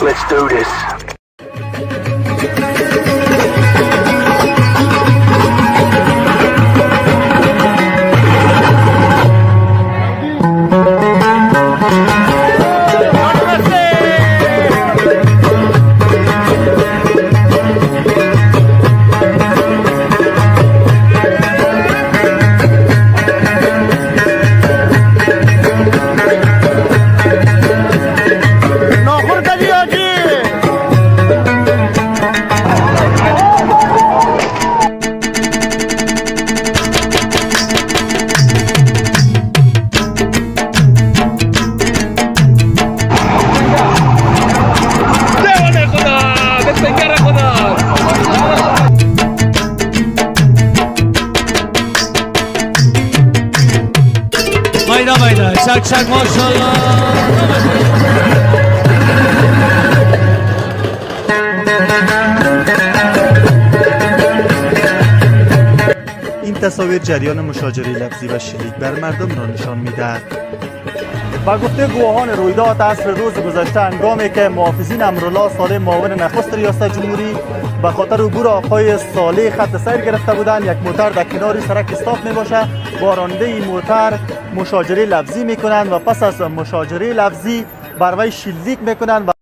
Let's do this. شک شک ماشاءالله. این تصاویر جریان مشاجره لفظی و شلیک بر مردم را نشان می‌دهد. و گفته گواهان رویداد عصر روز گذشته هنگامی که محافظین امرالله صالح معاون نخست ریاست جمهوری به خاطر عبور آقای صالح خط سیر گرفته بودند، یک موتر در کنار سرک استاپ میباشه، با راننده این موتر مشاجره لفظی میکنند و پس از مشاجره لفظی بر وی شلیک میکنند.